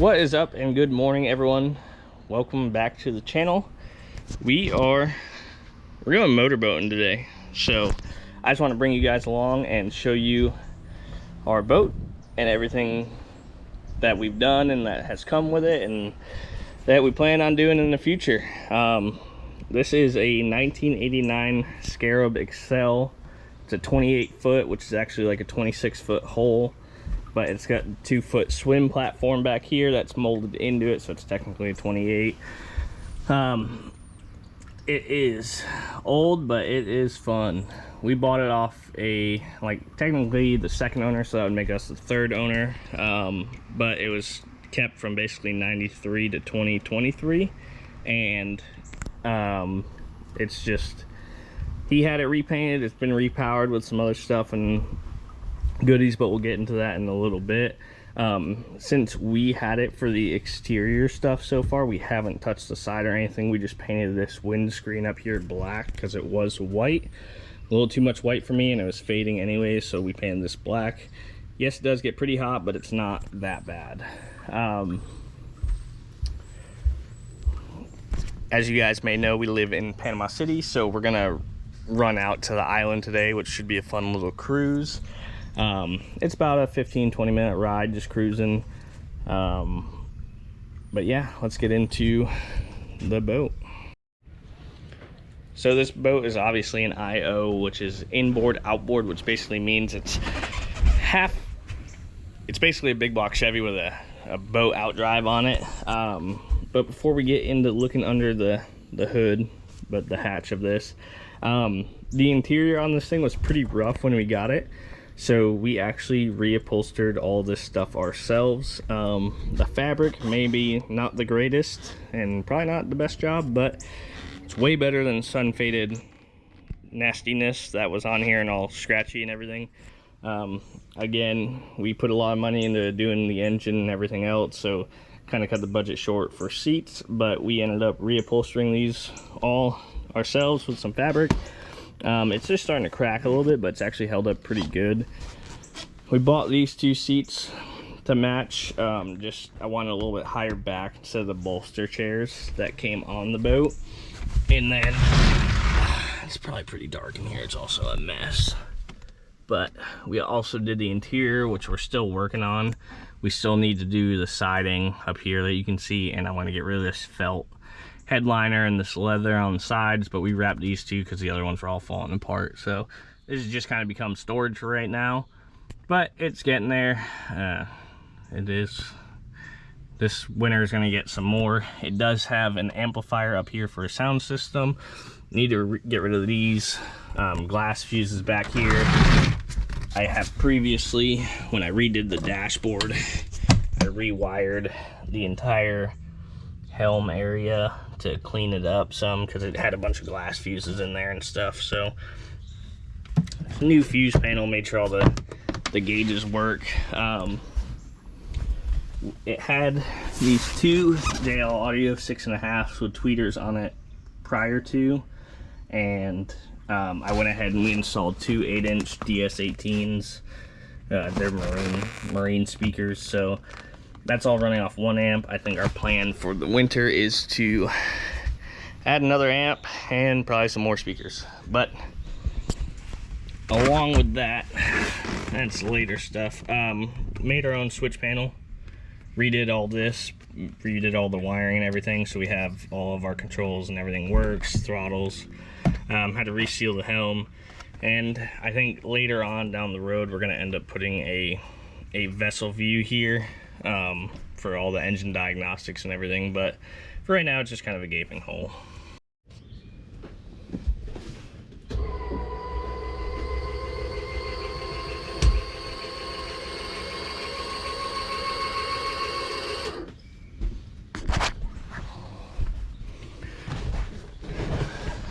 What is up, and good morning, everyone. Welcome back to the channel. We're going motorboating today, so I just want to bring you guys along and show you our boat and everything that we've done and that has come with it and that we plan on doing in the future. This is a 1989 Scarab Excel. It's a 28 foot, which is actually like a 26 foot hull, but it's got a 2-foot swim platform back here that's molded into it, so it's technically a 28. It is old, but it is fun. We bought it off technically the second owner, so that would make us the third owner, but it was kept from basically 93 to 2023, and it's just, he had it repainted. It's been repowered with some other stuff and goodies, but we'll get into that in a little bit. Since we had it for the exterior stuff so far, we haven't touched the side or anything. We just painted this windscreen up here black because it was white, a little too much white for me, and it was fading anyway, so we painted this black. Yes, it does get pretty hot, but it's not that bad. As you guys may know, we live in Panama City, so we're gonna run out to the island today, which should be a fun little cruise. It's about a 15-20 minute ride, just cruising. But yeah, let's get into the boat. So this boat is obviously an IO, which is inboard outboard, which basically means it's basically a big block Chevy with a boat outdrive on it. But before we get into looking under the hood, but the hatch of this, the interior on this thing was pretty rough when we got it, so we actually reupholstered all this stuff ourselves. The fabric maybe not the greatest and probably not the best job, but it's way better than sun faded nastiness that was on here and all scratchy and everything. Again, we put a lot of money into doing the engine and everything else, so kind of cut the budget short for seats, but we ended up reupholstering these all ourselves with some fabric. It's just starting to crack a little bit, but it's actually held up pretty good. We bought these two seats to match. I wanted a little bit higher back instead of the bolster chairs that came on the boat. And then it's probably pretty dark in here. It's also a mess. But we also did the interior, which we're still working on. We still need to do the siding up here that you can see, and I want to get rid of this felt headliner and this leather on the sides, but we wrapped these two because the other ones were all falling apart. So this has just kind of become storage for right now, but it's getting there. It is. This winter is going to get some more. It does have an amplifier up here for a sound system. Need to get rid of these glass fuses back here. I have previously, when I redid the dashboard, I rewired the entire helm area to clean it up some because it had a bunch of glass fuses in there and stuff. So new fuse panel, made sure all the gauges work. It had these two JL Audio 6.5s with tweeters on it prior to, and I went ahead and we installed two 8-inch DS18s. They're marine speakers, so that's all running off 1 amp. I think our plan for the winter is to add another amp and probably some more speakers. But along with that, that's later stuff. Made our own switch panel, redid all this, redid all the wiring and everything, so we have all of our controls and everything works, throttles. Had to reseal the helm, and I think later on down the road we're going to end up putting a vessel view here for all the engine diagnostics and everything, but for right now it's just kind of a gaping hole.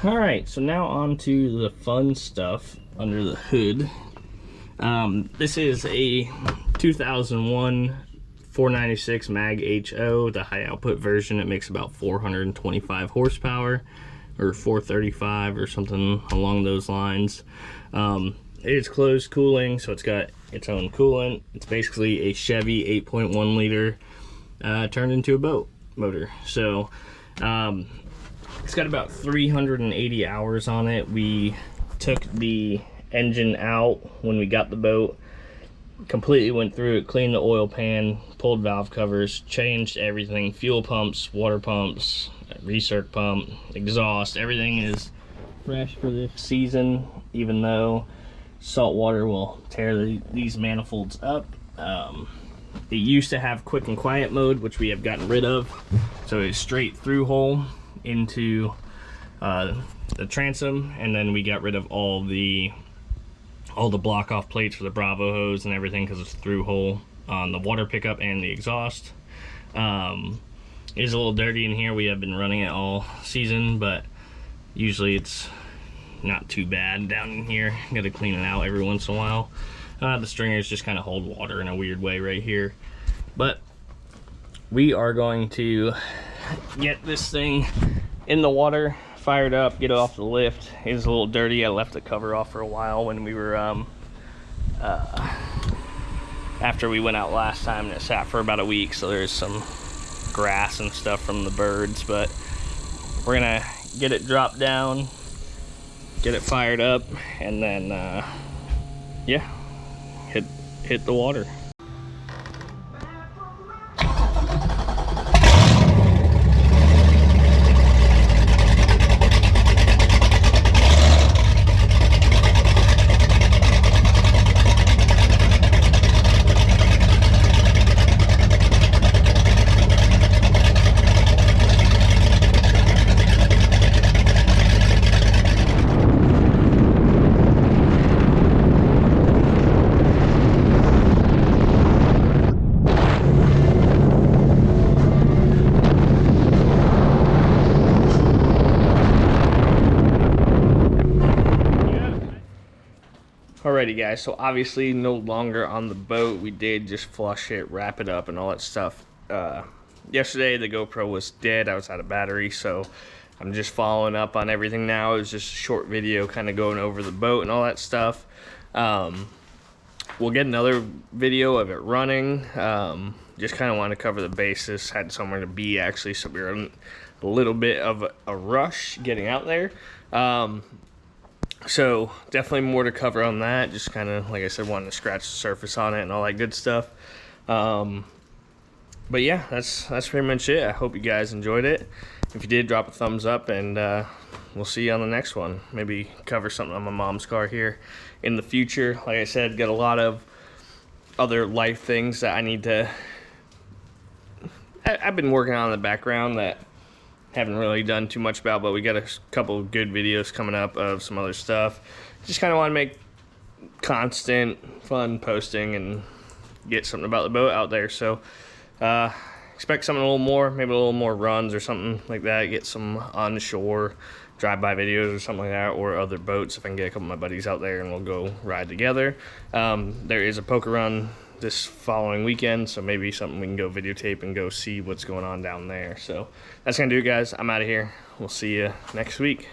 Alright, so now on to the fun stuff under the hood. This is a 2001 496 Mag HO, the high output version. It makes about 425 horsepower, or 435 or something along those lines. It is closed cooling, so it's got its own coolant. It's basically a Chevy 8.1 liter turned into a boat motor. So it's got about 380 hours on it. We took the engine out when we got the boat, completely went through it, cleaned the oil pan, pulled valve covers, changed everything, fuel pumps, water pumps, recirc pump, exhaust. Everything is fresh for this season, even though salt water will tear these manifolds up. It used to have quick and quiet mode, which we have gotten rid of, so it's straight through hole into the transom, and then we got rid of all the block off plates for the Bravo hose and everything, because it's through hole on the water pickup and the exhaust. It is a little dirty in here. We have been running it all season, but usually it's not too bad down in here. Got to clean it out every once in a while. The stringers just kind of hold water in a weird way right here, but we are going to get this thing in the water, fired up, get it off the lift. It is a little dirty. I left the cover off for a while when we were after we went out last time, and it sat for about a week, so there's some grass and stuff from the birds. But we're gonna get it dropped down, get it fired up, and then yeah, hit the water. Alrighty guys, so obviously no longer on the boat. We did just flush it, wrap it up, and all that stuff. Yesterday the GoPro was dead. I was out of battery, so I'm just following up on everything now. It was just a short video kind of going over the boat and all that stuff. We'll get another video of it running. Just kind of want to cover the basis. Had somewhere to be actually, so we were in a little bit of a rush getting out there. So definitely more to cover on that. Just kind of, like I said, wanting to scratch the surface on it and all that good stuff. But yeah, that's pretty much it. I hope you guys enjoyed it. If you did, drop a thumbs up, and we'll see you on the next one. Maybe cover something on my mom's car here in the future. Like I said, got a lot of other life things that I need to... I've been working on in the background that haven't really done too much about, but we got a couple of good videos coming up of some other stuff. Just kind of want to make constant fun posting and get something about the boat out there. So expect something a little more, maybe a little more runs or something like that. Get some onshore drive-by videos or something like that, or other boats if I can get a couple of my buddies out there and we'll go ride together. There is a poker run this following weekend, so maybe something we can go videotape and go see what's going on down there. So that's gonna do it, guys. I'm out of here. We'll see you next week.